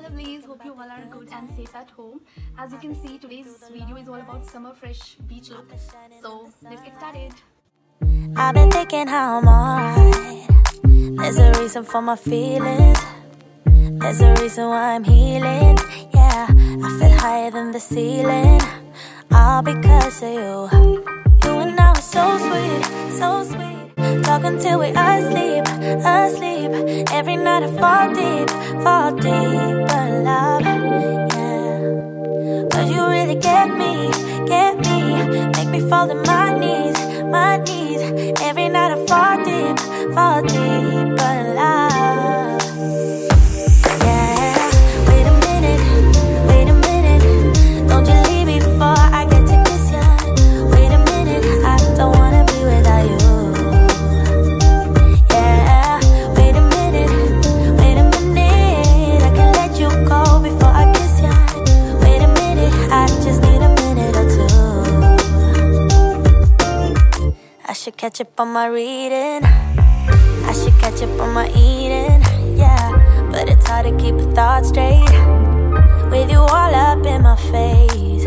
Lovelies, hope you all are good and safe at home. As you can see, today's video is all about summer fresh beach look. So let's get started. I've been thinking how I'm alright. There's a reason for my feelings. There's a reason why I'm healing. Yeah, I feel higher than the ceiling. All because of you. You and I were so sweet, so sweet. Talk until we asleep, asleep. Every night I fall deep, but love, yeah. Cause you really get me, make me fall to my knees, my knees. Every night I fall deep, but love, yeah. Wait a minute, don't you leave before I get to kiss ya. Wait a minute, I don't wanna be without you. Catch up on my reading, I should catch up on my eating, yeah. But it's hard to keep a thought straight with you all up in my face.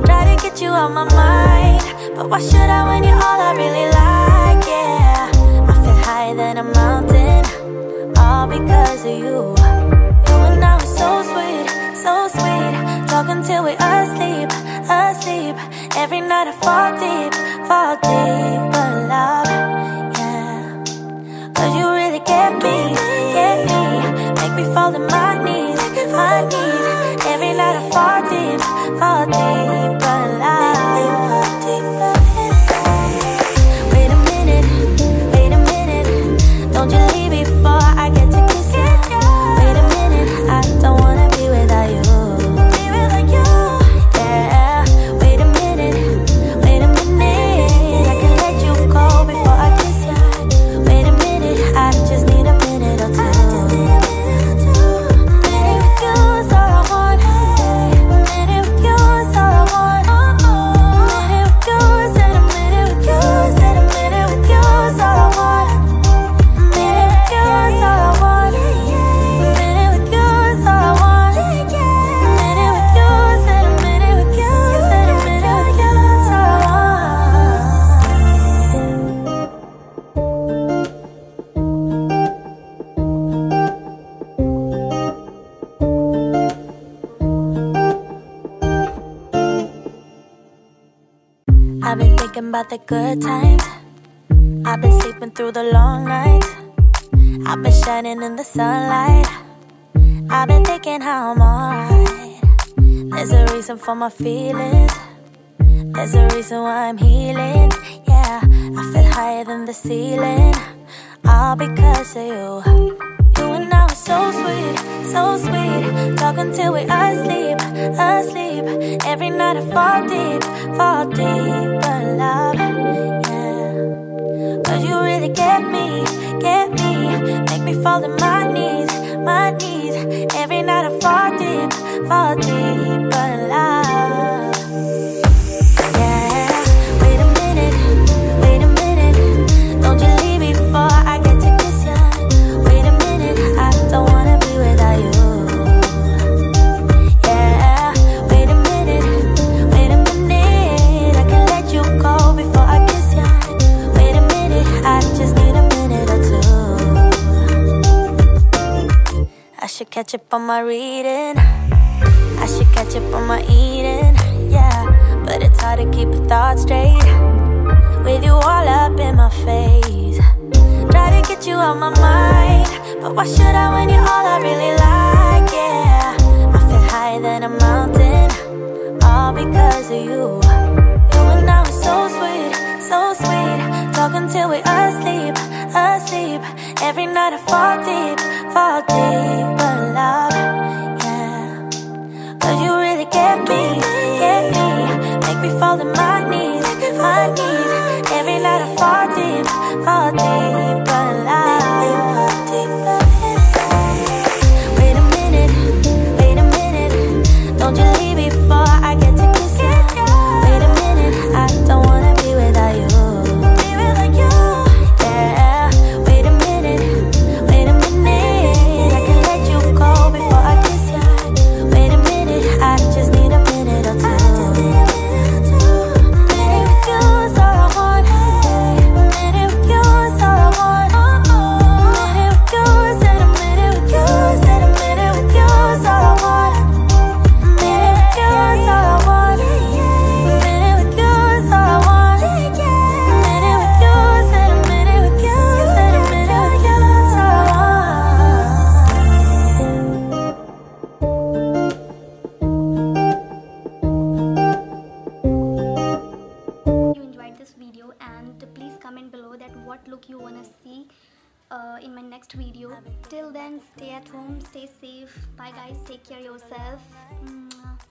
Try to get you out my mind, but why should I when you're all I really like, yeah. I feel higher than a mountain, all because of you. You and I were so sweet, so sweet. Talk until we asleep, asleep. Every night I fall deep, but love, yeah. Cause you really get me, make me fall to my knees, my knees. Every night I fall deep, but love. Wait a minute, don't you leave before I get to kiss you. Wait a minute, I don't wanna be without you. I've been thinking about the good times. I've been sleeping through the long nights. I've been shining in the sunlight. I've been thinking how I'm alright. There's a reason for my feelings. There's a reason why I'm healing. Yeah, I feel higher than the ceiling. All because of you. You and I were so sweet, so sweet. Talk until we asleep, asleep. Every night I fall deep, but love, yeah. Cause you really get me, make me fall to my knees, my knees. Every night I fall deep, but love, yeah. Wait a minute, don't you leave before I get to kiss ya. Wait a minute, I don't wanna be without you. Yeah, wait a minute, I can let you go before I kiss ya. Wait a minute, I just need a minute or two. I should catch up on my reading, I should catch up on my eating, yeah. But it's hard to keep a thought straight with you all up in my face. Try to get you out my mind, but why should I when you're all I really like, yeah. I feel higher than a mountain, all because of you. You and I were so sweet, so sweet. Talk until we asleep, asleep. Every night I fall deep, but love, yeah. Cause you really get me, make me fall to my knees, my knees. Every night I fall deep, but love. Wait a minute, don't you leave before I get to kiss ya. Wait a minute, I don't wanna be without you. Yeah, wait a minute, I can let you this video, and please comment below that what look you wanna see in my next video. Till then, stay at home, stay safe. Bye guys, take care of yourself.